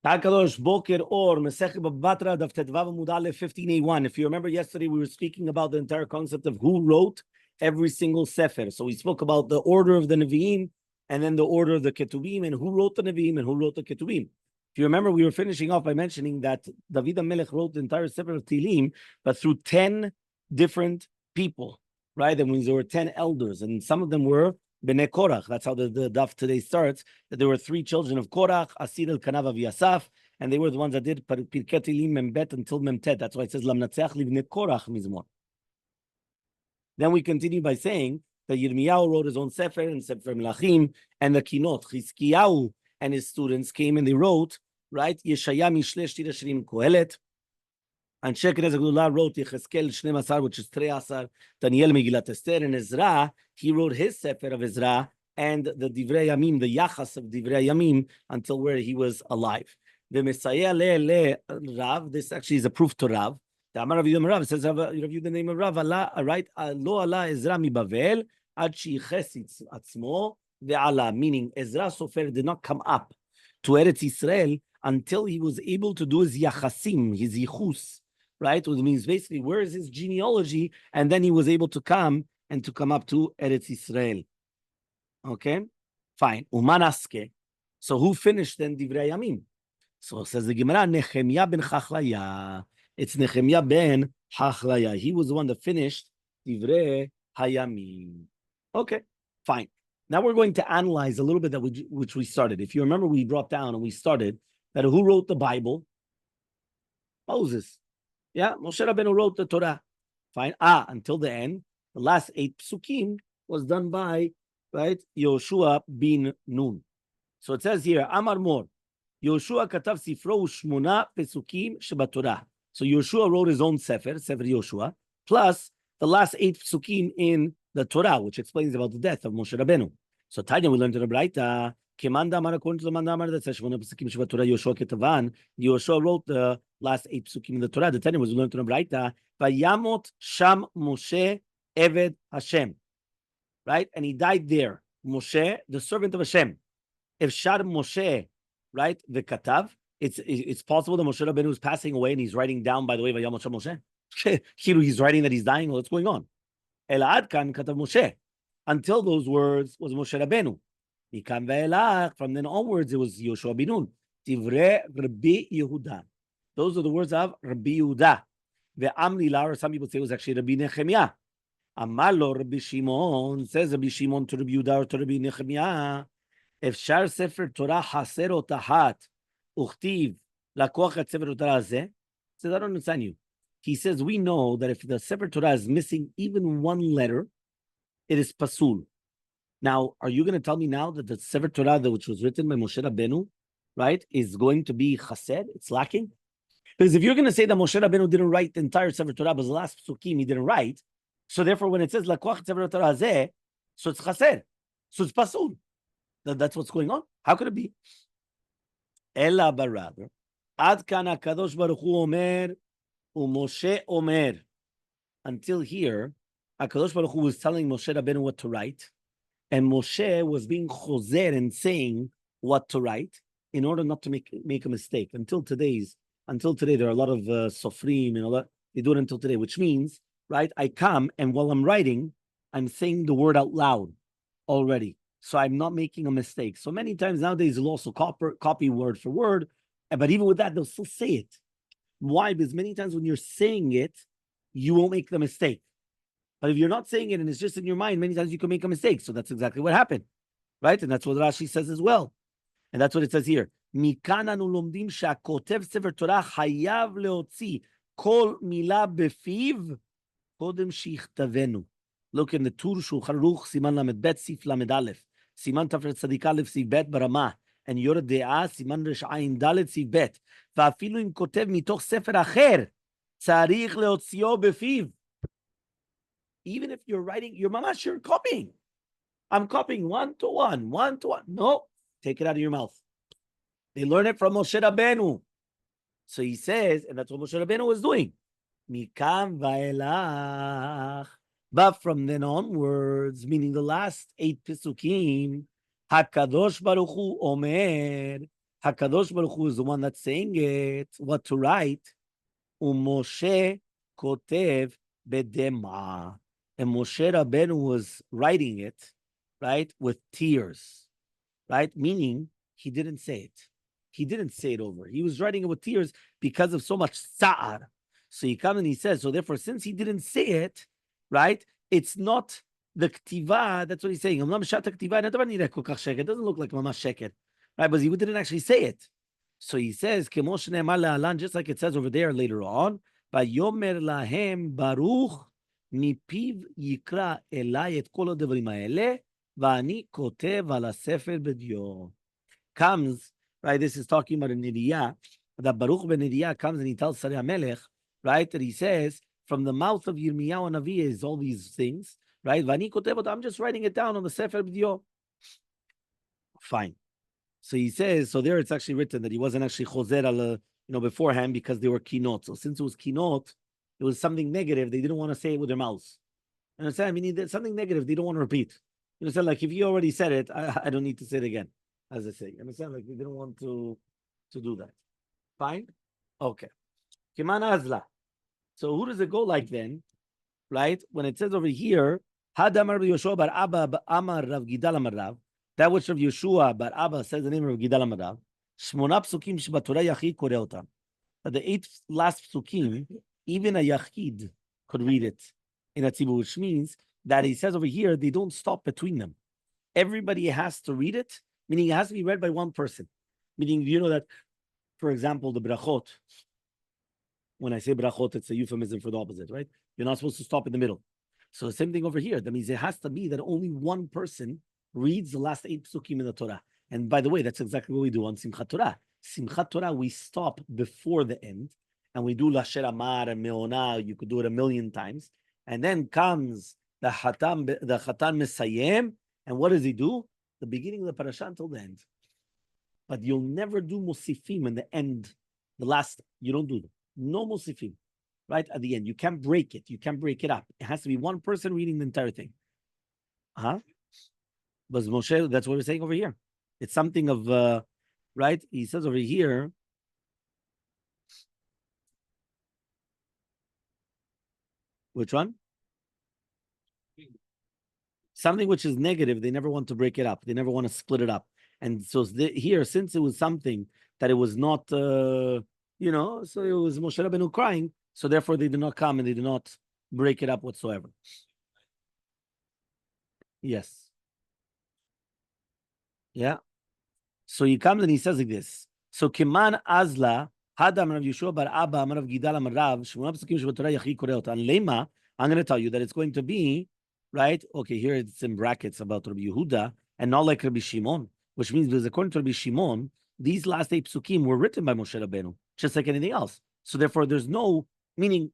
Takadosh Boker Or Masechet Bava Batra Daf 15a1. If you remember yesterday, we were speaking about the entire concept of who wrote every single sefer. So we spoke about the order of the Nevi'im and then the order of the Ketubim and who wrote the Nevi'im and who wrote the Ketubim. If you remember, we were finishing off by mentioning that David HaMelech wrote the entire sefer of Tehillim, but through 10 different people, right? That means there were 10 elders, and some of them were Bnei Korach. That's how the daf today starts. That there were 3 children of Korach, Asir, Elkanav, Aviasaf, and they were the ones that did Pirkei Tehillim Membet until Memtet. That's why it says Lamnatzeach Livnei Korach Mizmor. Then we continue by saying that Yirmiyahu wrote his own sefer and Sefer Melachim, and the Kinot, Chizkiyahu and his students came and they wrote, right? Yeshaya Mishle Shtir Hashirim Kohelet. And Shekinah Zagdullah wrote Yecheskel Shnei Masar, which is Trei Asar, Daniel Megillat Esther, and Ezra, he wrote his Sefer of Ezra and the Divrei Yamim, the Yachas of Divrei Yamim, until where he was alive. The Messiah le Rav, this actually is a proof to Rav. The Amar Rav Rav says, review the name of Rav, Allah, right? Lo Allah Ezra mi Bavel, ad sheyiches atzmo ve'ala, meaning Ezra Sofer did not come up to Eretz Yisrael until he was able to do his Yachasim, his Yichus, right? Which means basically, where is his genealogy? And then he was able to come up to Eretz Yisrael. Okay, fine. Umanaske. So who finished then Divrei Yamim? So says the Gemara, Nehemiah ben Chachlaya. It's Nehemiah ben Chachlaya. He was the one that finished Divrei Hayamim. Okay, fine. Now we're going to analyze a little bit that which we started. If you remember, we brought down and we started that who wrote the Bible? Moses. Yeah, Moshe Rabbeinu wrote the Torah. Fine. Until the end, the last 8 psukim was done by, right, Yoshua bin Nun. So it says here, Amar Mor, Yoshua katav sifro shmona pesukim shebatorah. So Yoshua wrote his own sefer Yoshua, plus the last 8 psukim in the Torah, which explains about the death of Moshe Rabbeinu. So Tanya, we learned in the Braita, Kemanda Amar, according to the Manda Amar, that says shmona pesukim shebatorah Yoshua ketavan. Yoshua wrote the last 8 psukim in the Torah. The Tanya was learned in the Braita, Vayamot Sham Moshe Eved Hashem, right? And he died there. Moshe, the servant of Hashem. If Shar Moshe, right, the Katav, it's possible that Moshe Rabbeinu is passing away and he's writing down, by the way, Vayamot Sham Moshe. He's writing that he's dying. What's going on? Elad kan Katav Moshe. Until those words was Moshe Rabbeinu. Mikan ve'elach, from then onwards, it was Yoshua bin Nun. Divrei Rabbi Yehuda. Those are the words of Rabbi Yehuda. Ve'amri la, or some people say it was actually Rabbi Nehemiah. Amalo Rabbi Shimon, says Rabbi Shimon to Rabbi Yehuda or to Rabbi Nehemiah, if Shar Sefer Torah Haser o Tahat Uchtiv Lakoach et Sefer Torah Zeh, says I don't understand you. He says we know that if the Sefer Torah is missing even one letter, it is pasul. Now, are you going to tell me now that the Sefer Torah, which was written by Moshe Rabbeinu, right, is going to be chaser? It's lacking? Because if you're going to say that Moshe Rabbeinu didn't write the entire Sefer Torah, but the last psukim he didn't write, so therefore when it says Lakoach Sefer Torah Zeh, so it's chaser, so it's pasul. That's what's going on. How could it be? Ella barada. Ad kan HaKadosh Baruch Hu omer, u'Moshe omer. Until here, HaKadosh Baruch Hu was telling Moshe Rabbeinu what to write, and Moshe was being choser and saying what to write in order not to make a mistake. Until today, there are a lot of sofrim and all that. They do it until today, which means, right, I come and while I'm writing, I'm saying the word out loud already. So I'm not making a mistake. So many times nowadays, they'll also copy word for word. But even with that, they'll still say it. Why? Because many times when you're saying it, you won't make the mistake. But if you're not saying it and it's just in your mind, many times you can make a mistake. So that's exactly what happened. Right? And that's what Rashi says as well. And that's what it says here. מכאן אנו לומדים שהכותב ספר תורה חייב להוציא כל מילה בפיו קודם שיכתבנו. Look in the Tur Shulchan Aruch, סימן ל"ב, סעיף ל"א, סימן תרצ"א, סעיף ב' ברמה, and יורד דעה, סימן רע"ד, סעיף ב', ואפילו אם כותב מתוך ספר אחר, צריך להוציאו בפיו. Even if you're writing, you're copying. I'm copying one to one. No, take it out of your mouth. They learn it from Moshe Rabbeinu. So he says, and that's what Moshe Rabbeinu was doing. Mikam va'elach. But from then onwards, meaning the last 8 pisukim, HaKadosh Baruch Hu Omer, Hakadosh Baruch Hu is the one that's saying it, what to write. Umoshe kotev bedema. And Moshe Rabbeinu was writing it, right, with tears, right? Meaning he didn't say it. He didn't say it over. He was writing it with tears because of so much sa'ar. So he comes and he says, so therefore, since he didn't say it, right, it's not the ktiva, that's what he's saying. It doesn't look like mamash sheket, right? But he didn't actually say it. So he says, just like it says over there later on, Vayomer lahem baruch mipiv yikra elai et kol הדברים האלה, ואני כותב על הספר בדיו. Comes, right? This is talking about a nidiyah. That Baruch ben nidiyah comes and he tells Sarei HaMelech, right? That he says, from the mouth of Yirmiyahu and Navi is all these things, right? Vani kotev, I'm just writing it down on the sefer b'dio. Fine. So he says, so there it's actually written that he wasn't actually choser al, beforehand because they were kinot. So since it was kinot, it was something negative. They didn't want to say it with their mouths. You understand? I mean, something negative they don't want to repeat. You understand? Like if you already said it, I don't need to say it again, as I say. You understand? Like they didn't want to do that. Fine? Okay. Kiman azla. So who does it go like then? Right? When it says over here, Hadamar Yoshua bar Abba Amar Rav Gidal Amar Rav, that which Rav Yeshua bar Abba says the name of Rav Gidal Amar Rav, Shmona psukim shebatorah yachid koreh otam. But the 8 last psukim, even a yachid could read it in a tzibur, which means that he says over here, they don't stop between them. Everybody has to read it, meaning it has to be read by one person. Meaning, you know that, for example, the brachot, when I say brachot, it's a euphemism for the opposite, right? You're not supposed to stop in the middle. So the same thing over here. That means it has to be that only one person reads the last 8 psukim in the Torah. And by the way, that's exactly what we do on Simchat Torah. Simchat Torah, we stop before the end, and we do Lasher Amar and Meona. You could do it 1,000,000 times. And then comes the Chatan Mesayem. And what does he do? The beginning of the parasha until the end. But you'll never do Musifim in the end, the last. You don't do them. No Musifim. Right at the end. You can't break it. You can't break it up. It has to be one person reading the entire thing. But Moshe, that's what we're saying over here. It's something of, right? He says over here, which one? Something which is negative, they never want to break it up. They never want to split it up. And so here, since it was something that it was not, so it was Moshe Rabbeinu crying, so therefore they did not come and they did not break it up whatsoever. Yes. Yeah. So he comes and he says like this. So Kiman Azla, Hadam Rav Yeshua bar Abba, Amar Rav Gidal Amar Rav, Shmona Psukim Shebatorah Yachid Koreh Otam. And Lema, I'm going to tell you that it's going to be, right? Okay, here it's in brackets about Rabbi Yehuda, and not like Rabbi Shimon, which means because according to Rabbi Shimon, these last 8 psukim were written by Moshe Rabbeinu, just like anything else. So therefore, there's no meaning.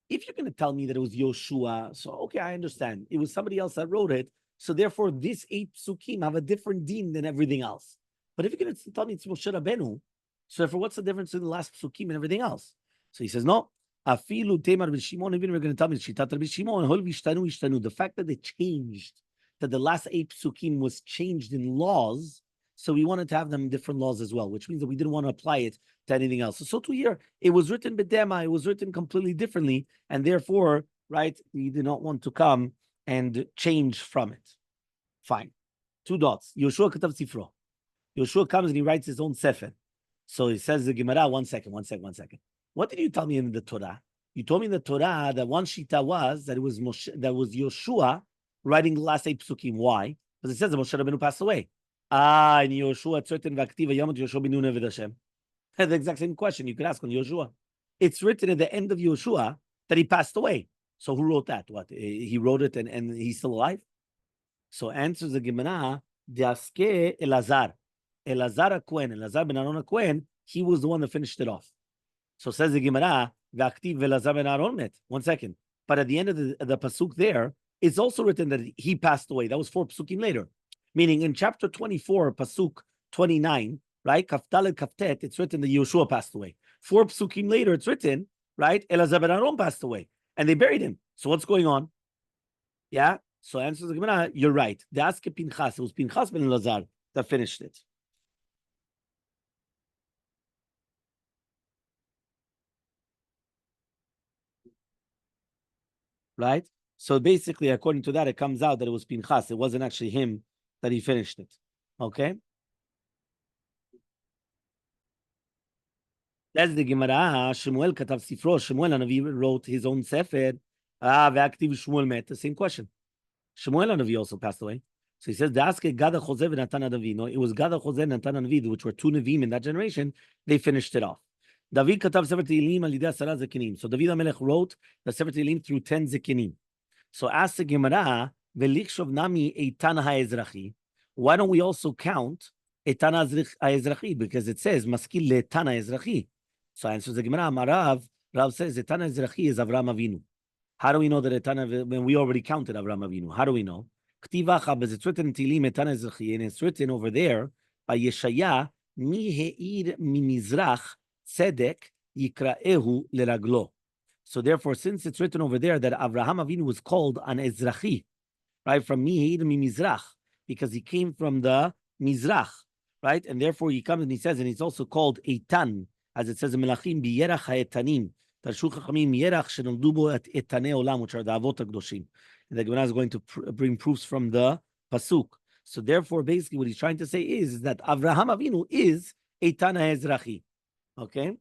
If you're going to tell me that it was Yoshua, so okay, I understand. It was somebody else that wrote it. So therefore, these 8 psukim have a different deen than everything else. But if you're going to tell me it's Moshe Rabbeinu, so therefore, what's the difference in the last psukim and everything else? So he says, no. Afilu Temar Rabbi Shimon, even we're going to tell me Shitat Rabbi Shimon, the fact that they changed, that the last 8 psukim was changed in laws, so we wanted to have them in different laws as well, which means that we didn't want to apply it to anything else. So to here, it was written bedema, it was written completely differently, and therefore, right, we did not want to come and change from it. Fine. 2 dots. Yoshua Katav Sifro. Yoshua comes and he writes his own sefer. So he says the Gemara, one second. What did you tell me in the Torah? You told me in the Torah that one shita was that it was Moshe, that was Yoshua writing the last 8 psukim. Why? Because it says that Moshe Rabbeinu passed away. In Yoshua, it's written Vaktiva Yamot Yoshua binu Neved Hashem. The exact same question you could ask on Yoshua. It's written at the end of Yoshua that he passed away. So who wrote that? What? He wrote it and he's still alive? So answers the Gemara, Deaske Elazar. Elazar HaKohen, Elazar ben Aaron HaKohen, he was the one that finished it off. So says the Gemara, V'aktiv Elazar ben Aaron met. 1 second. But at the end of the pasuk there, it's also written that he passed away. That was 4 pasukim later. Meaning in chapter 24, pasuk 29, right? Kaftalet Kaftet, it's written that Yoshua passed away. 4 pasukim later, it's written, right? Elazar ben Aaron passed away. And they buried him. So what's going on? Yeah? So answers the Gemara, you're right. The Aske Pinchas, it was Pinchas ben Elazar that finished it. right? So basically, according to that, it comes out that it was Pinchas. It wasn't actually him that he finished it. Okay? That's the Gemara. Shmuel katav sifro. Shmuel Hanavi wrote his own sefer. Ve'aktiv Shmuel met. The same question. Shmuel Hanavi also passed away. So he says, "Da'aske Gada Chose v'Natan Hanavi." No, it was Gada Chose and Natan Hanavi, which were two Nevi'im in that generation. They finished it off. David katav sefer Tehillim al yidei asara zekinim. So David HaMelech wrote the sefer Tehillim through 10 zekinim. So ask the Gemara, "V'lichshov nami eitan ha'ezrachi." Why don't we also count eitan ha'ezrachi? Because it says maskil le'eitan ha'ezrachi. So answers the Gemara, Amarav, Rav says eitan ha'ezrachi is Avraham Avinu. How do we know that eitan, when we already counted Avraham Avinu? How do we know? It's written in Tehillim eitan ha'ezrachi, and it's written over there by Yeshaya, mi he'ir mimizrach tzedek yikra'ehu leraglo. So therefore, since it's written over there that Avraham Avinu was called an Ezrachi, right, from Miheir Mimizrach, because he came from the Mizrach, right, and therefore he comes and he says, and he's also called Eitan, as it says in Melachim, B'yerach ha'etanim, Tarshu Chachamim Yerach shenoldu bo et etanei olam, which are the Avot HaKdoshim. And the Gemara is going to bring proofs from the Pasuk. So therefore, basically what he's trying to say is that Avraham Avinu is Eitan ha'ezrachi, okay?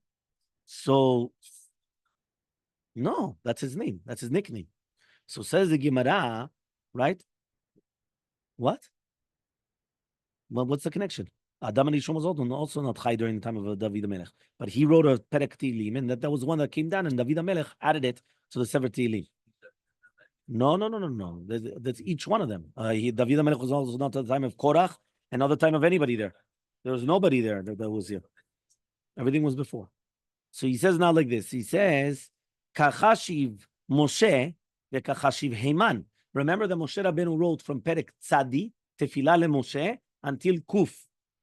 So, no, that's his name. That's his nickname. So says the Gemara, right? What? Well, what's the connection? Adam and Rishon was also not high during the time of David HaMelech. But he wrote a Perek Tehillim, and that was one that came down, and David HaMelech added it to the Sefer Tehillim. No. That's each one of them. David HaMelech was also not at the time of Korach, and not the time of anybody there. There was nobody there that was here. Everything was before. So he says now like this. He says, Kachashiv Moshe ve'kachashiv Heman. Remember that Moshe Rabbeinu wrote from Perek Tzadi, Tefillah leMoshe, until Kuf,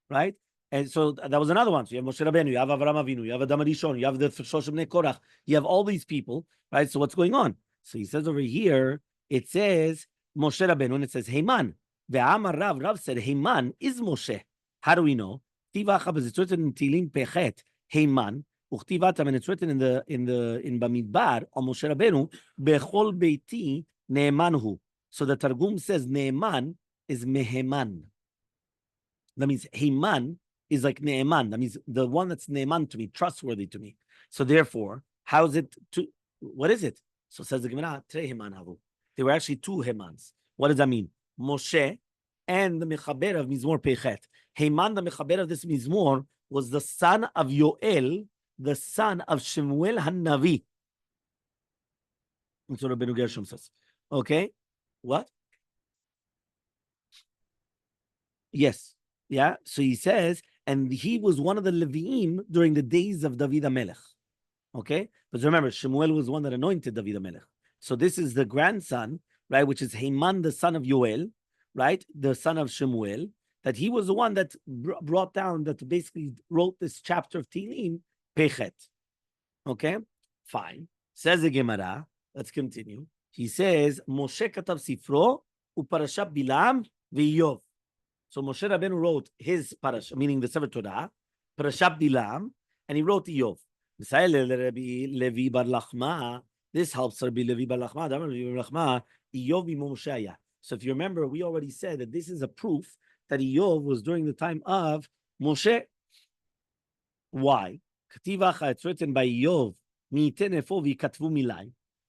right? And so that was another one. So you have Moshe Rabbeinu, you have Avraham Avinu, you have Adam Rishon, you have the Shosh Bnei Korach, you have all these people, right? So what's going on? So he says over here, it says Moshe Rabbeinu, and it says Heman. Ve'amar Rav said Heman is Moshe. How do we know? It's written in Tehillim Pechet, Heman. And it's written in Bamidbar on Moshe Rabbeinu, Bechol Beiti Neemanhu. So the Targum says Neeman is Meheman. That means Heman is like Neeman. That means the one that's Neeman to me, trustworthy to me. So therefore, how is it to, what is it? So says the Gemara, Tre Heman Havu. There were actually two Hemans. What does that mean? Moshe and the Mechaber of Mizmor Pechet. Heman, the Mechaber of this Mizmor, was the son of Yoel, the son of Shemuel Hanavi. That's what Rabbeinu Gershom says. Okay? What? Yes. Yeah. So he says, and he was one of the Leviim during the days of David HaMelech. Okay? But remember, Shemuel was one that anointed David HaMelech. So this is the grandson, right, which is Heman, the son of Yoel, right, the son of Shemuel, that he was the one that brought down, that basically wrote this chapter of Tehillim, Pechet. Okay? Fine. Says the Gemara, let's continue. He says, Moshe katav sifro uparashat Bilam v'Iyov. So Moshe Rabbeinu wrote his parasha, meaning the Sefer Torah, Parashat Bilam, and he wrote Iyov. Levi bar Lachma. This helps Rabbi Levi bar Lachma. Iyov Moshe. So if you remember, we already said that this is a proof that Iyov was during the time of Moshe. Why? It's written by Iyov,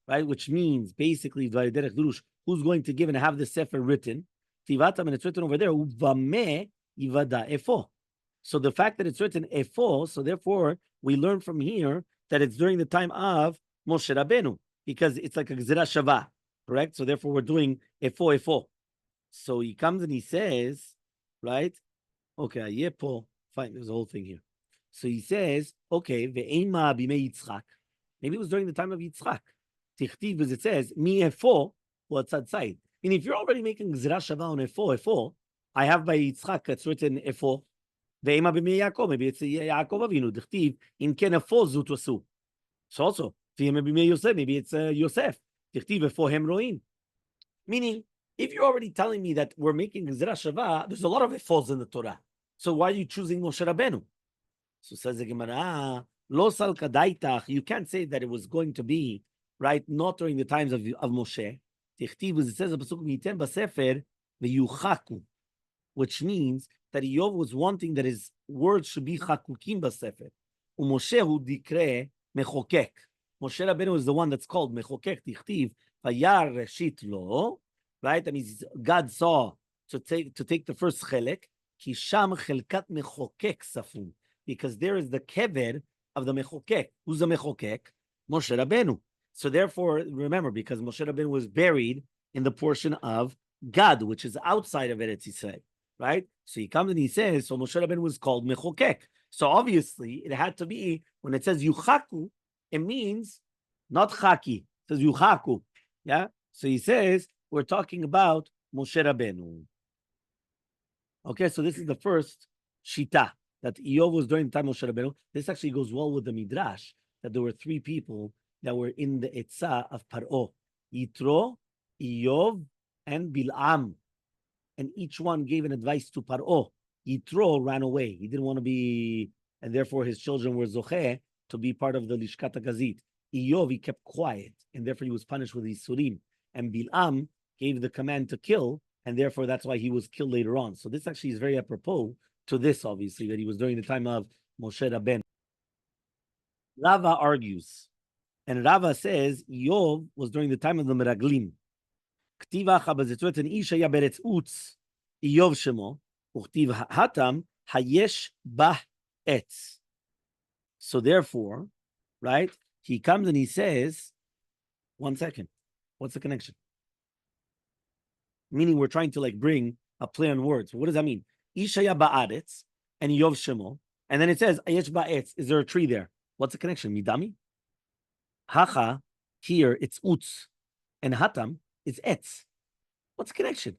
right? Which means basically, who's going to give and have the Sefer written? And it's written over there, so the fact that it's written efo, so therefore we learn from here that it's during the time of Moshe Rabbeinu, because it's like a gzera shava, correct? So therefore we're doing efo. So he comes and he says, right? Okay, yepo, fine, there's a whole thing here. So he says, okay, ve'ema bimei Yitzchak. Maybe it was during the time of Yitzchak. Tichtiv, as it says, mi efo, what's outside. And if you're already making Gzera Shava on efo, I have by Yitzchak, it's written efo. Ve'ema b'mei Yaakov, maybe it's Yaakov Avinu. Dichtiv, in ken efo zut wasu. So also, ve'ema b'mei Yosef, maybe it's Yosef. Dichtiv efo hem ro'in. Meaning, if you're already telling me that we're making Gzera Shava, there's a lot of efos in the Torah. So why are you choosing Moshe Rabbeinu? So says the Gemara, Lo sal kadaitach, you can't say that it was going to be right? Not during the times of Moshe. Tichtiv, it says, "V'yiten b'sefer v'yuchaku," which means that Iyov was wanting that his words should be chakukim b'sefer. U'Moshe hu dikre mechokek. Moshe Rabbeinu is the one that's called mechokek. Tichtiv vayar reshit lo. Right? That means God saw to take the first chelek. Ki sham chelkat mechokek safun, because there is the kever of the mechokek. Who's the mechokek? Moshe Rabbeinu. So therefore, remember, because Moshe Rabbeinu was buried in the portion of Gad, which is outside of Eretz Yisrael, right? So he comes and he says, so Moshe Rabbeinu was called mechokek. So obviously, it had to be, when it says yuchaku, it means not chaki. It says yuchaku. Yeah? So he says, we're talking about Moshe Rabbeinu. Okay, so this is the first shita that Iyov was during the time of Moshe Rabbeinu. This actually goes well with the Midrash, that there were three people that were in the Etzah of Paro: Yitro, Iyov, and Bil'am. And each one gave an advice to Paro. Yitro ran away. He didn't want to be, and therefore his children were Zocheh to be part of the Lishkat HaGazit. Iyov, he kept quiet, and therefore he was punished with Yisurim. And Bil'am gave the command to kill, and therefore that's why he was killed later on. So this actually is very apropos to this, obviously, that he was during the time of Moshe Rabbeinu. Rava argues, and Rava says Iyov was during the time of the Meraglim. Ktiva chabazetzot and isha ya beretz utz Iyov shemo uchtiv hatam hayesh bah etz. So therefore, right, he comes and he says, 1 second, what's the connection? Meaning we're trying to like bring a play on words. What does that mean? Isha ya ba'aretz and Iyov shemo, and then it says hayesh bah etz. Is there a tree there? What's the connection? Midami? Hacha, here it's utz, and hatam is etz. What's the connection?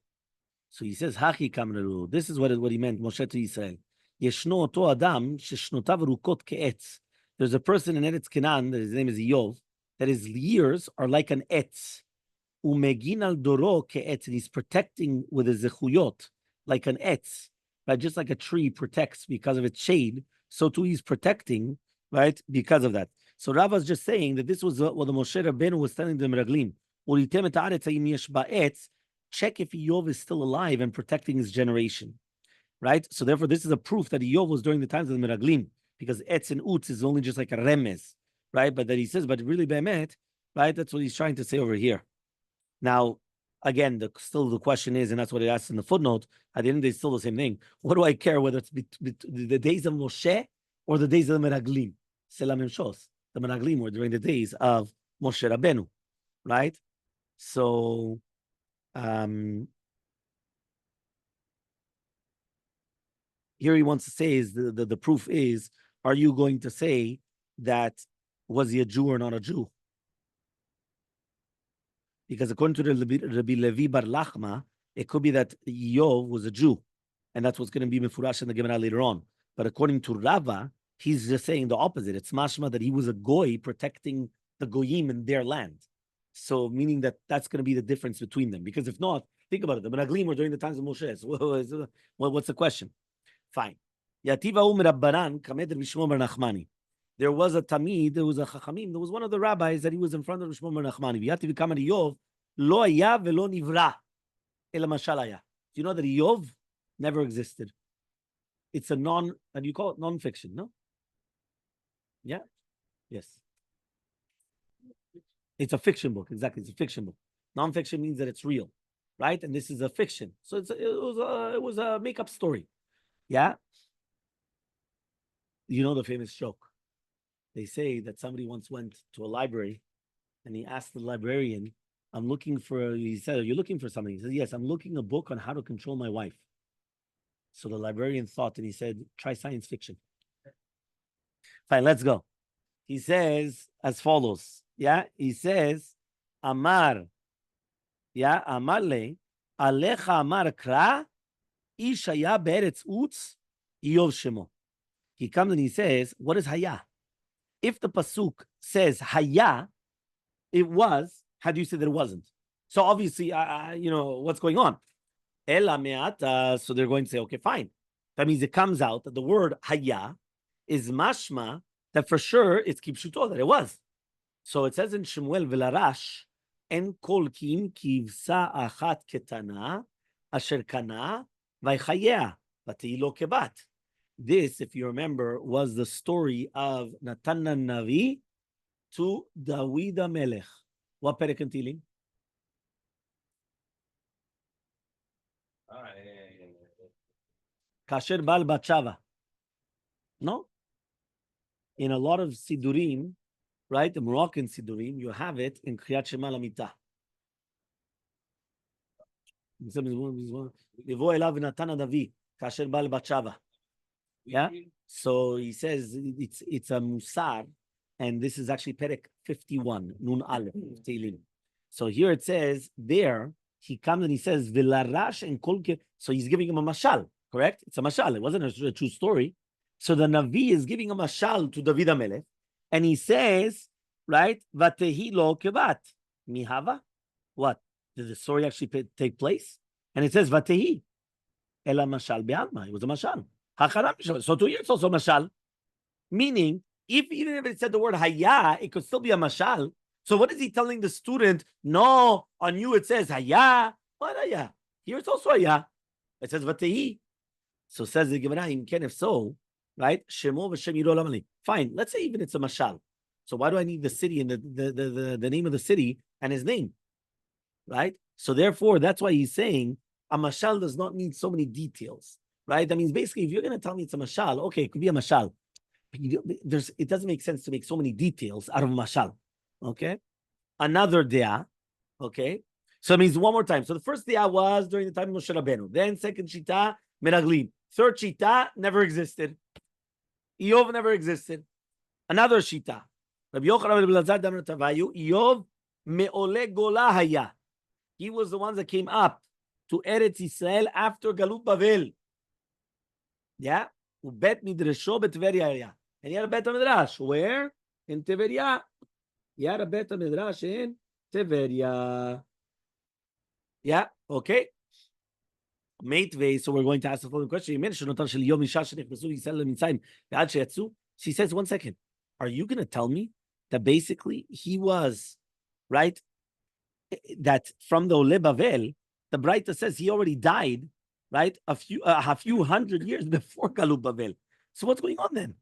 So he says, Hachi kamraru. This is what he meant, Moshe to Israel. Yeshno oto adam sheshnotav rukot ke'etz. There's a person in Eretz Canaan, that his name is Iyov, that his years are like an etz. Umegin al doro ke'etz, and he's protecting with his zechuyot, like an etz, right? Just like a tree protects because of its shade, so too he's protecting, right, because of that. So Rava's just saying that this was what the Moshe Rabbeinu was telling the Meraglim. Check if Iyov is still alive and protecting his generation, right? So therefore, this is a proof that Iyov was during the times of the Meraglim, because etz and utz is only just like a remez, right? But that he says, but really be'emet, right? That's what he's trying to say over here. Now, again, still the question is, and that's what it asks in the footnote, at the end of the day, it's still the same thing. What do I care whether it's the days of Moshe or the days of the Meraglim? Selam Shos. The Meraglim were during the days of Moshe Rabbeinu, right? So, here he wants to say is the proof is, are you going to say that was he a Jew or not a Jew? Because according to Rabbi Levi Bar Lachma, it could be that Iyov was a Jew, and that's what's going to be mefurash in the Gemara later on. But according to Rava, he's just saying the opposite. It's mashma that he was a goy protecting the goyim in their land. So meaning that that's going to be the difference between them. Because if not, think about it. The Meraglim were during the times of Moshe. So what's the question? Fine. There was a Tamid, there was a Chachamim, there was one of the rabbis that he was in front of Rishmon Bar Nachmani. Lo haya velo nivra, ela mashal haya. Do you know that Iyov never existed? It's a how do you call it? Non-fiction, no? Yeah? Yes. It's a fiction book, exactly. It's a fiction book. Non-fiction means that it's real, right? And this is a fiction. So it was a make-up story. Yeah? You know the famous joke. They say that somebody once went to a library and he asked the librarian, he said, are you looking for something? He said, yes, I'm looking a book on how to control my wife. So the librarian thought and he said, try science fiction. Fine, let's go. He says as follows. Yeah, he says, Amar, yeah, Amarle, Alecha Amar Kra, Ishaya Beretz Utz, Iyov Shemo. He comes and he says, what is Haya? If the pasuk says Haya, it was, how do you say that it wasn't? So obviously, what's going on? Ela me'ata, so they're going to say, okay, fine. That means it comes out that the word Haya is mashma, that for sure it's kipshuto, that it was. So it says in Shemuel, Velarash, En kolkim kivsa achat ketana, asher kana, vaychayea, vatilo kebat. This, if you remember, was the story of Natan Navi to David HaMelech. What perek in Tehillim? Kasher Bal Batshava. No? In a lot of Sidurim, right, the Moroccan Sidurim, you have it in Kriyat Shema Lamita. Yeah. So he says it's a musar, and this is actually Perek 51, Nun Aleph, Tehillim. So here it says there he comes and he says Vilarash and Kolke. So he's giving him a mashal, correct? It's a mashal. It wasn't a true story. So the Navi is giving a mashal to David HaMelech, and he says, right, Vatehi lo kevat mihava. What did the story actually take place? And it says Vatehi ela mashal be'alma. It was a mashal. So to you, it's also mashal. Meaning, even if it said the word haya, it could still be a mashal. So what is he telling the student? No, on you it says haya. What haya? Here it's also haya. It says vatehi. So says the Gemara, if so, right? Shemo v'shem yiro lamali. Fine. Let's say even it's a mashal. So why do I need the city and the name of the city and his name? Right? So therefore, that's why he's saying a mashal does not need so many details. Right? That means basically, if you're going to tell me it's a mashal, okay, it could be a mashal. It doesn't make sense to make so many details out of mashal. Okay? Another dea. Okay? So it means one more time. So the first dea was during the time of Moshe Rabbeinu. Then second shita, meraglim. Third shita never existed. Iyov never existed. Another shita. Rabbi Yochanan ben Elazar Damar Tavayu. Iyov me'ole gola haya. He was the ones that came up to Eretz Yisrael after Galut Bavel. Yeah, ubet midrasho betveria area, and he had a bet midrash. Where? In Tiberia. He had a bet midrash in Tiberia. Yeah, okay. Matevei. So we're going to ask the following question. You mentioned she says, 1 second. Are you going to tell me that basically he was right? That from the Ole Bavel, the Braita says he already died. Right, a few hundred years before Galut Bavel. So what's going on then?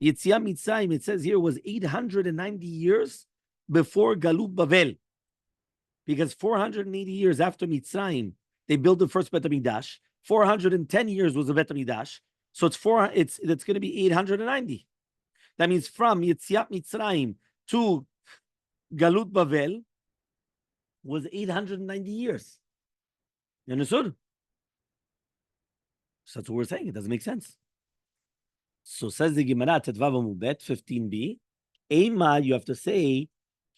Yetziat Mitzrayim, it says here, was 890 years before Galut Bavel, because 480 years after Mitzrayim they built the first Bet HaMikdash. 410 years was the Bet HaMikdash, so it's going to be 890. That means from Yetziat Mitzrayim to Galut Bavel was 890 years. You understood? So that's what we're saying. It doesn't make sense. So says the Gemara, Tetvav Amubet, 15b. Ema, you have to say,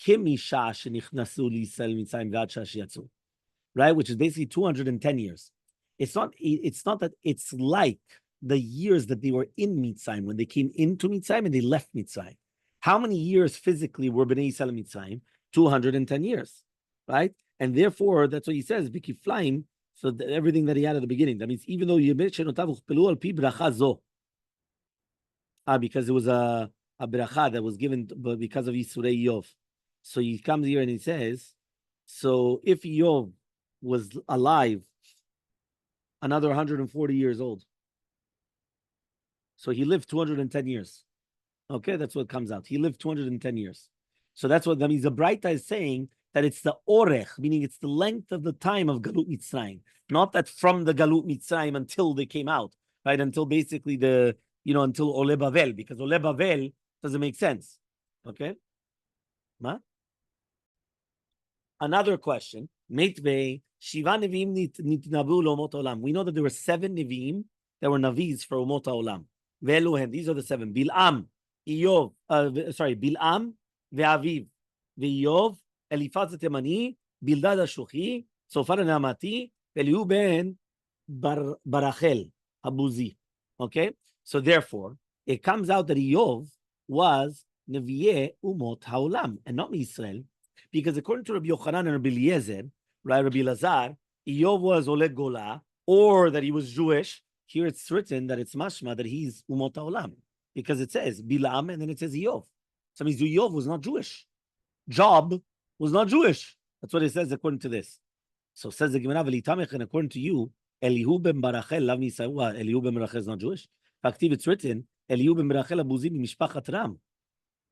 Kimisha shenichnasu liYisrael mitzrayim v'ad sheyatzu. Right? Which is basically 210 years. It's not that it's like the years that they were in Mitzrayim, when they came into Mitzrayim and they left Mitzrayim. How many years physically were Bnei Yisrael in Mitzrayim? 210 years. Right? And therefore, that's what he says, Bikiflaim. So everything that he had at the beginning. That means even though because it was a bracha that was given because of Yisurei Yov. So he comes here and he says, so if Yov was alive another 140 years old, so he lived 210 years. Okay, that's what comes out. He lived 210 years. So that's what that means. The Braita is saying that it's the orech, meaning it's the length of the time of Galut Mitzrayim, not that from the Galut Mitzrayim until they came out, right? Until basically until Ole Bavel, because Ole Bavel doesn't make sense. Okay? Ma? Another question. Meitve, Shiva Nevi'im nitnabu l'omot olam. We know that there were 7 Nevi'im that were Navis for Umot HaOlam. Ve'eluhen, these are the 7. Bil'am, Bil'am, Ve'aviv, Ve'yov, Eliphaz Temani, Bildad HaShuchi, Sofar HaNaamati, Elihu ben Barachel Habuzi. Okay? So therefore, it comes out that Iyov was Nevi'eh Umot HaOlam, and not Israel, because according to Rabbi Yochanan and Rabbi Eliezer, right, Rabbi Elazar, Iyov was Oleg Gola, or that he was Jewish. Here it's written that it's mashma that he's Umot HaOlam, because it says Bilam and then it says Iyov. So it means Yov was not Jewish. Job was not Jewish. That's what it says according to this. So says the Gemara, and according to you, Elihu ben Barachel, Lav Nisayua, Elihu ben Barachel is not Jewish. In fact, it's written, Elihu ben Barachel abuzim mishpachat Ram.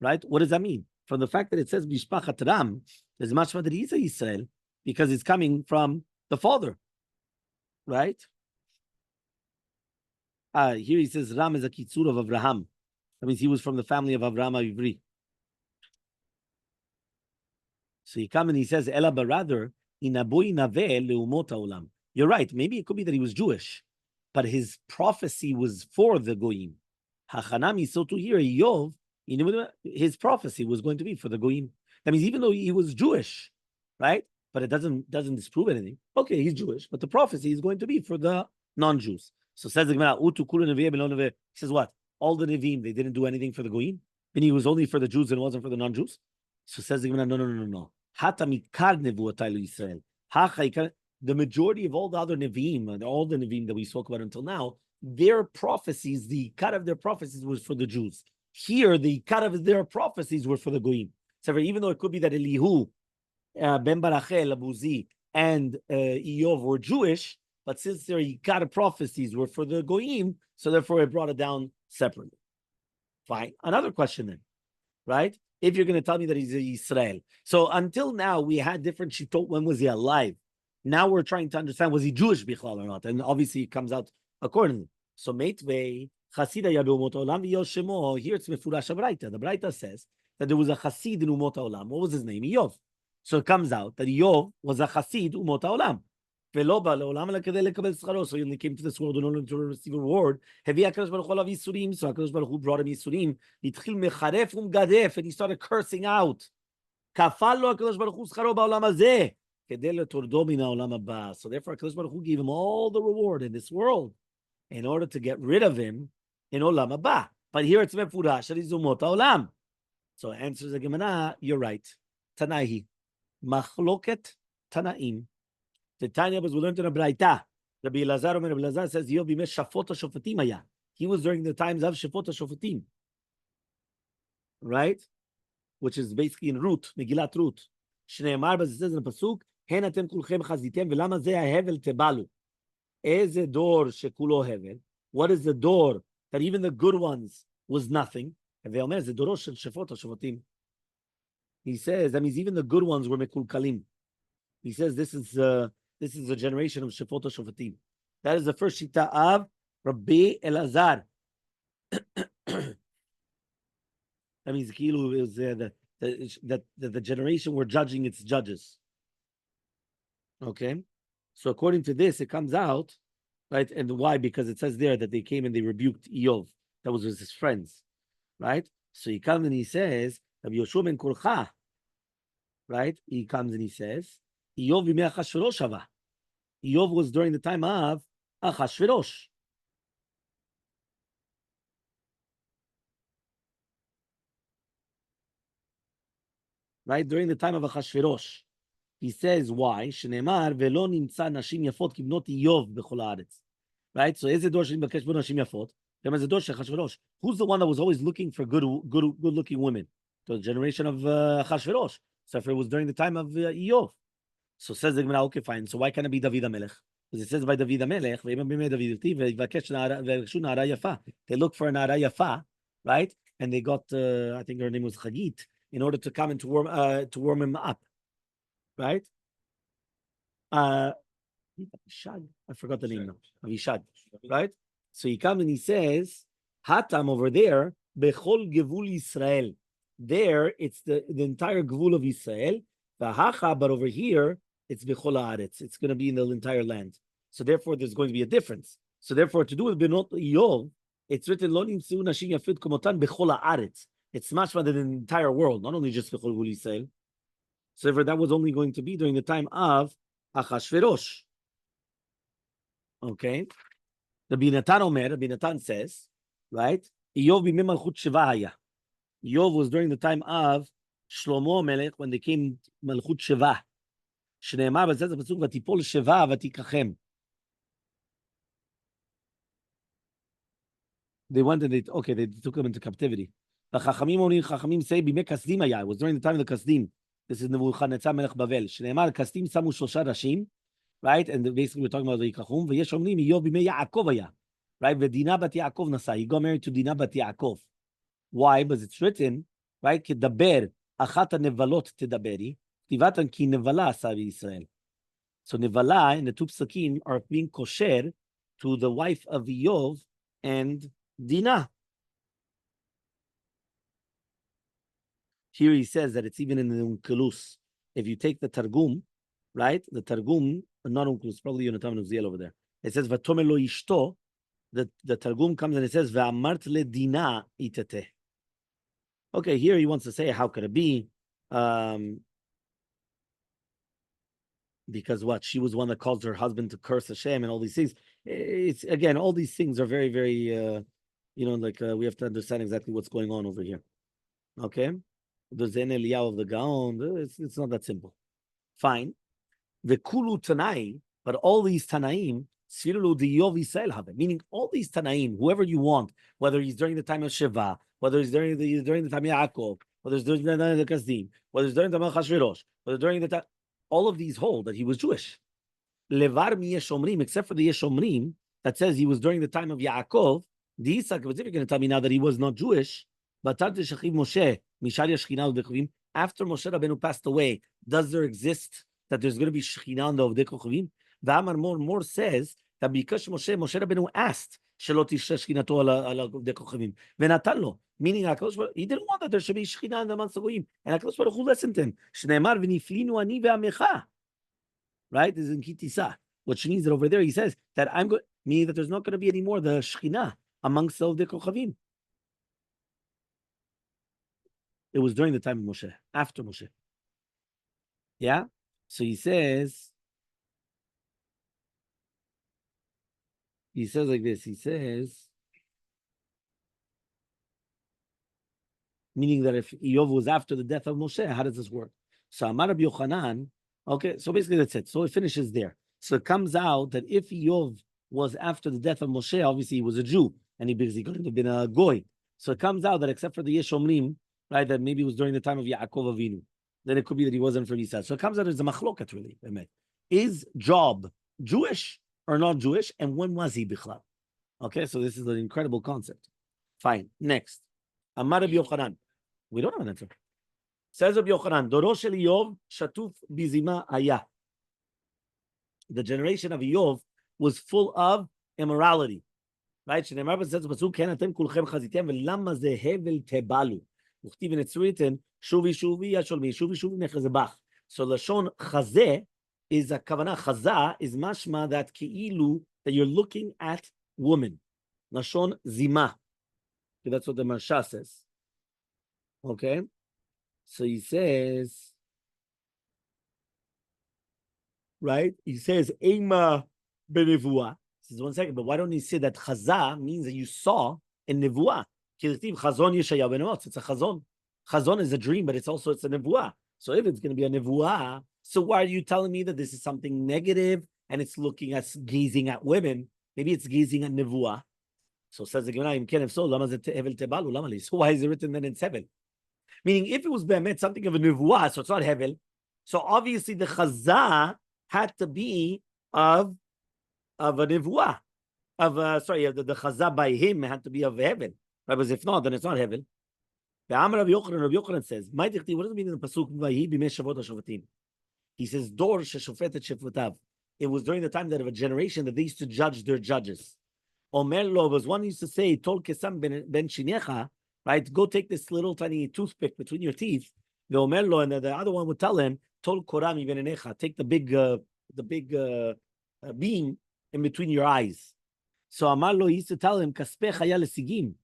Right? What does that mean? From the fact that it says mishpachat Ram, there's much that he's a Yisrael because it's coming from the father. Right? Here he says Ram is a kitzur of Avraham. That means he was from the family of Avraham Ivri. So he comes and he says, Ela rather, inabui naveh leumot haolam. You're right. Maybe it could be that he was Jewish, but his prophecy was for the goyim. Hachanami, so to hear Yov, his prophecy was going to be for the goyim. That means even though he was Jewish, right? But it doesn't disprove anything. Okay, he's Jewish, but the prophecy is going to be for the non-Jews. So says the Gemara, Utu kulu neveh belo neveh. He says what? All the Nevi'im, they didn't do anything for the goyim? And he was only for the Jews and it wasn't for the non-Jews? So says the Gemara, no. The majority of all the other Nevi'im, and all the Nevi'im that we spoke about until now, their prophecies, the cut of their prophecies was for the Jews. Here, the cut of their prophecies were for the Goyim. So even though it could be that Elihu, Ben Barachel, Abuzi, and Iyov were Jewish, but since their cut of prophecies were for the Goyim, so therefore it brought it down separately. Fine. Another question then, right? If you're going to tell me that he's a Yisrael. So until now, we had different shittot. When was he alive? Now we're trying to understand, was he Jewish bichlal or not? And obviously it comes out accordingly. So Meitvei, Chasida Yadu Umot Olam Yoshemo, here it's Mefurash Braita. The Braita says that there was a Chasid in Umot Olam. What was his name? Yov. So it comes out that Yov was a Chasid Umot Olam. So he only came to this world in order to receive a reward. So HaKadosh Baruch Hu brought him Yisurim. And he started cursing out. So therefore HaKadosh Baruch Hu gave him all the reward in this world in order to get rid of him in Olam Haba. But here it's Mefurash that he's Umot Olam. So answers the Gemara, you're right. Tanaihi. Machloket Tanaim. The Tanya was we learned in a Braita. Rabbi Elazar says he was during the times of Shafot HaShofatim, right? Which is basically in Ruth, Megillat Ruth. Shneimar, but it says in the pasuk, "Hen atem kulchem chazitem v'lama zeh hahevel tebalu." Eze dor shekulo hevel. What is the door that even the good ones was nothing? And ve'omer ze doro shel Shafot HaShofatim. He says that means even the good ones were mekulkalim. He says this is a generation of Shafot HaShofatim. That is the first shita of Rabbi Elazar. That means Kilu is the generation were judging its judges. Okay, so according to this, it comes out, right? And why? Because it says there that they came and they rebuked Iyov. That was his friends, right? So he comes and he says, Rabbi Yoshua ben Korcha, right? He comes and he says, Iyov b'mei Achashverosh hava. Iyov was during the time of Achashverosh. Right? During the time of Achashverosh. He says, why? Shneimar velo nimtza nashim yafot kibnot Iyov b'chol haaretz. Right? So eze dor shenibakesh bo nashim yafot? Eze dor shel Achashverosh. Who's the one that was always looking for good-looking women? The generation of Achashverosh. So if it was during the time of Iyov. So says the Gemara, okay, fine. So why can't it be David HaMelech? Because it says by David HaMelech, they look for a Nara Yafa, right? And they got, I think her name was Chagit, in order to come and to warm him up, right? I forgot the name now. Avishad, right? So he comes and he says, Hatam over there, Bechol Gevul Yisrael. There, it's the entire Gevul of Israel. But over here, it's Bechol Haaretz. It's going to be in the entire land. So therefore, there's going to be a difference. So therefore, to do with Benot Iyov, it's written, Lo nimtzu nashim yafot komotan Bechol Haaretz. It's much more than the entire world, not only just Bechol Gevul Yisrael. So therefore, that was only going to be during the time of Achashverosh. Okay? Rabbi Natan says, right? Iyov b'mei malchut sheva haya. Iyov was during the time of Shlomo Melech when they came Malchut Sheva. Shneimar, but says the pasuk Vatipol Sheva Vatikachem. They went and they took them into captivity. The Chachamim say, Bime Kasdim It was during the time of the Kasdim. This is Nebuchadnezzar Melech Bavel. Shneimar Kasdim Samu Shosha Rashim, right? And basically we're talking about the Yikachum. V'yesh Omrim Iyov Bime Yaakov Haya, right? V'Dina Bat Yaakov Nasa. He got married to Dina Bat Yaakov. Why? Because it's written, right? Kedaber Achat Nevalot Tedaberi, Tivatan Ki Nevala Savi Israel. So Nevala and the two psakim are being kosher to the wife of Iyov and Dina. Here he says that it's even in the Unkelus. If you take the Targum, right? The Targum, not Unkelus, probably Yonatan and Oziel over there. It says, Vatome lo ishto. The Targum comes and it says, Va'amart le dina itate. Okay, here he wants to say, how could it be? Because what? She was one that caused her husband to curse Hashem and all these things. It's, again, all these things are very, very, we have to understand exactly what's going on over here. Okay? The Zen Eliyahu of the Gaon, it's not that simple. Fine. The Kulu Tanai, but all these Tanaim, Sfirulu Diyov Yisrael have, meaning all these Tanaim, whoever you want, whether he's during the time of Shiva, whether he's during the time of Yaakov, whether it's during the time of the Kasdim, whether it's during the time of Chashverosh, whether during the time, all of these hold that he was Jewish. Levar mi Yeshomrim, except for the Yeshomrim that says he was during the time of Yaakov. The Isak, if you're going to tell me now that he was not Jewish, but Moshe, after Moshe Rabbeinu passed away, does there exist that there's going to be Shekhinah on the Ovdei Kochavim? V'amar more says that because Moshe Rabbeinu asked, Shelo tishrei Shechinato ala Ovdei Kochavim, v'natan lo, meaning he didn't want that there should be Shekhinah in the months of Goyim, and HaKadosh Baruch Hu listened to him. Shneimar v'niflinu ani ve'amecha, right? This is in Kitisa, which means that over there he says that I'm going, meaning that there's not going to be any more the Shekhinah amongst the Ovdei Kochavim. It was during the time of Moshe, after Moshe. Yeah? So he says like this. He says, meaning that if Iyov was after the death of Moshe, how does this work? So Amar Rabbi Yochanan, okay, so basically that's it. So it finishes there. So it comes out that if Iyov was after the death of Moshe, obviously he was a Jew, and he couldn't have been a Goy. So it comes out that except for the Yeshomrim, right, that maybe it was during the time of Yaakov Avinu, then it could be that he wasn't from Yisrael. So it comes out as a machlokat, really. Is Job Jewish or not Jewish? And when was he Bichlal? Okay, so this is an incredible concept. Fine. Next. Amar Rabbi Yochanan. We don't have an answer. Says Rabbi Yochanan, Doro shel Iyov shatuf bizima haya. The generation of Iyov was full of immorality. Right? Shneimar says, Pasuk, ken atem kulchem chazitem, velama ze hevel tebalu. וכתיב, and it's written, שובי שובי השולמי, שובי שובי נחזבח. So Lashon chazeh is a kavanah. Chazah is mashma that ki'ilu, that you're looking at woman. Lashon zima. Okay, that's what the Marsha says. Okay? So he says, right? He says, Eima benevuah. He says, 1 second, but why don't he say that chazah means that you saw in nevuah? Chazon Yeshayahu ben Amos. It's a chazon. Chazon is a dream, but it's a nevuah. So if it's going to be a nevuah, so why are you telling me that this is something negative and it's looking at gazing at women? Maybe it's gazing at nevuah. So says the Gemara, if so, so why is it written then in Hevel? Meaning, if it was be'emet something of a nevuah, so it's not Hevel. So obviously the chazah had to be of a nevuah. The chazah by him had to be of Hevel. Because if not, then it's not Hevel. Rabbi Yochanan says, what does it mean in the Pasuk? He says, Dor sheshofetet shefutav. It was during the time that of a generation that they used to judge their judges. Omer lo was one used to say, Tol kesam ben shinecha, right? Go take this little tiny toothpick between your teeth. The Omer lo, and the other one would tell him, Tol korami ben enecha. Take the big beam in between your eyes. So Amar lo, he used to tell him, Kaspeh chaya lesigim.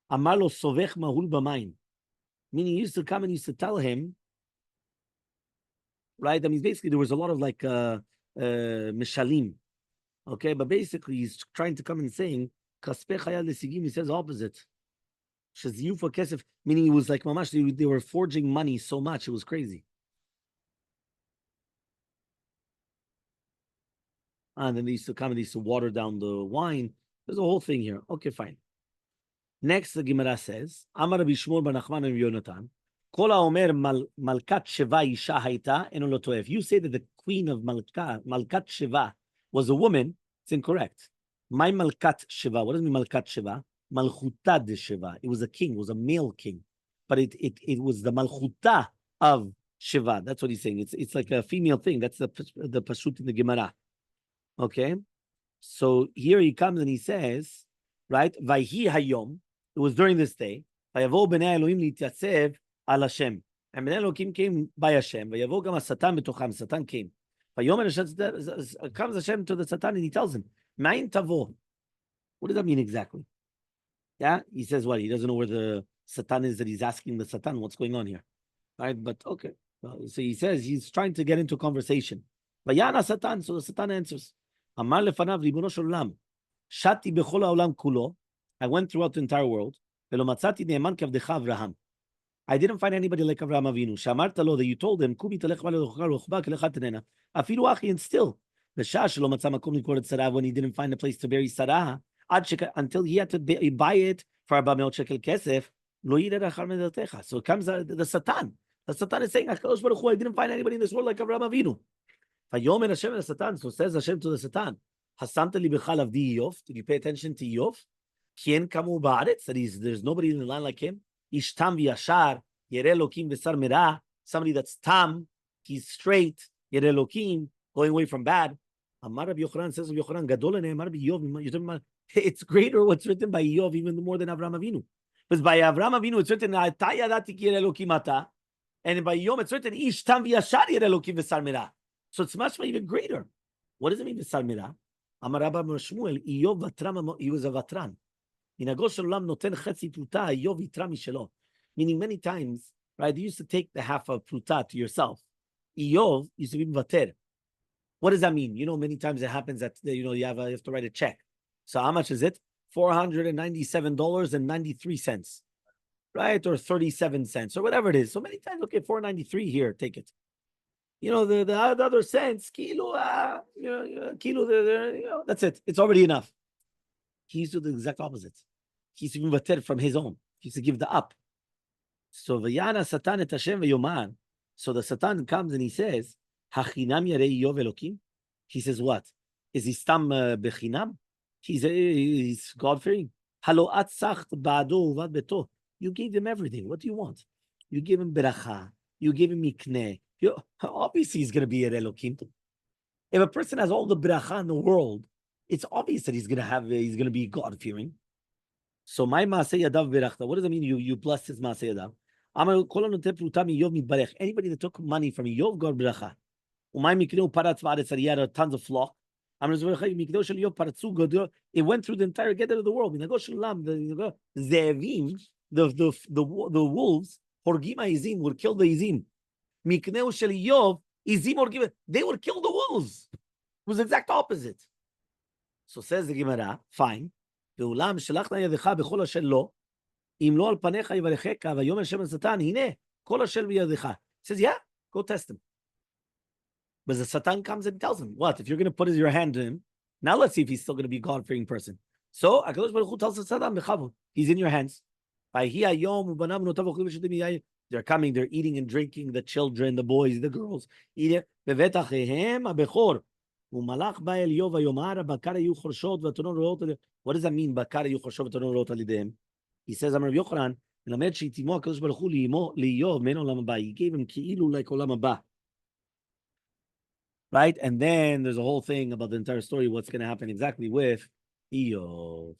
Amar lo sovech mahul b'mayim. Meaning he used to come and used to tell him, right? I mean, basically there was a lot of like mishalim. Okay, but basically he's trying to come and saying, Kaspeh chaya lesigim, he says opposite. Shaziyu for kesef, meaning it was like mamash, they were forging money so much, it was crazy. And then they used to come and they used to water down the wine. There's a whole thing here. Okay, fine. Next, the Gemara says, Amar Rabbi Shmuel bar Nachman and Yonatan, Kol haomer Malkat Sheva isha haita eno lo toeh. If you say that the queen of Malkat Sheva was a woman, it's incorrect. My Malkat Sheva, what does it mean Malkat Sheva? Malchuta de Sheva. It was a king, it was a male king. But it was the Malchuta of Sheva. That's what he's saying. It's like a female thing. That's the Pashut in the Gemara. Okay? So here he comes and he says, right? Vayhi hayom. It was during this day. Vayavo bnei Elohim lityatzev al Hashem. And bnei Elohim came by Hashem. Vayavo gam Satan betocham. Satan came. Vayomer comes Hashem to the Satan and he tells him, Ma'in tavo. What does that mean exactly? Yeah, he says what? He doesn't know where the Satan is that he's asking the Satan what's going on here. Right? But okay. Well, so he says he's trying to get into conversation. Vayana Satan. So the Satan answers. Amar lefanav ribono shel olam. Shati bechol haolam kulo. I went throughout the entire world. Velo matzati ne'eman kavdecha Avraham. I didn't find anybody like Avraham Avinu. Shamarta lo, that you told him, Kubi telech v'lechocha kelecha tenena. Afilu achi, and still. V'shah shelo matzah makom likor et Sarah, when he didn't find a place to bury Sarah, until he had to buy it for 400 shekel kesef, lo yirer achar medeltecha. So comes the Satan. The Satan is saying, HaKadosh Baruch Hu, I didn't find anybody in this world like Avraham Avinu. Vayomer Hashem el Satan. So says Hashem to the Satan, Hasamta li bechal avdi Iyov. Did you pay attention to Iyov? Kien kamu ba'aretz, that there's nobody in the land like him. Ish tam v'yashar, yereh Elokim v'sar merah. Somebody that's tam, he's straight, yereh Elokim, going away from bad. Amar Rabbi Yochanan, says Rabbi Yochanan, gadol ne'emar b'Iyov. It's greater what's written by Iyov even more than Avraham Avinu. Because by Avraham Avinu it's written, Ata yadati ki yereh Elokim ata. And by Iyov it's written, Ish tam v'yashar, yereh Elokim v'sar merah. So it's much more even greater. What does it mean v'sar merah? Amar Rabbi Shmuel, Iyov vatram, he was a vatran. Meaning many times, right, they used to take the half of pruta to yourself. Iyov used to be vater. What does that mean? You know, many times it happens that you have to write a check. So how much is it? $497.93, right, or 37 cents, or whatever it is. So many times, okay, $4.93 here, take it. You know, the other cents, kilo, that's it. It's already enough. He used to do the exact opposite. He used to be vater from his own. He used to give the up. So v'yana Satan et Hashem v'yoman. So the Satan comes and he says, Hachinam yarei Iyov Elokim. He says what? Is he stam bechinam? He's God-fearing. Halo atzacht ba'ado uvad beto. You gave him everything. What do you want? You give him beracha. You give him mikneh. Obviously he's going to be yereh Elokim. If a person has all the beracha in the world, it's obvious that he's going to be God-fearing. So my Masechet berachta. What does it mean? You blessed his Masechet. Anybody that took money from Iyov got beracha. He had tons of flock. It went through the entire gather of the world. The wolves, would kill the izim. They would kill the wolves. It was the exact opposite. So says the Gemara, fine. Says, yeah, go test him. But the Satan comes and tells him, what? If you're going to put your hand to him, now let's see if he's still going to be a God-fearing person. So HaKadosh Baruch Hu tells the Satan, he's in your hands. They're coming, they're eating and drinking, the children, the boys, the girls. What does that mean? He says, Rabbi Yochanan, he gave him ki'ilu like olam haba. Right? And then there's a whole thing about the entire story, what's going to happen exactly with Iyov.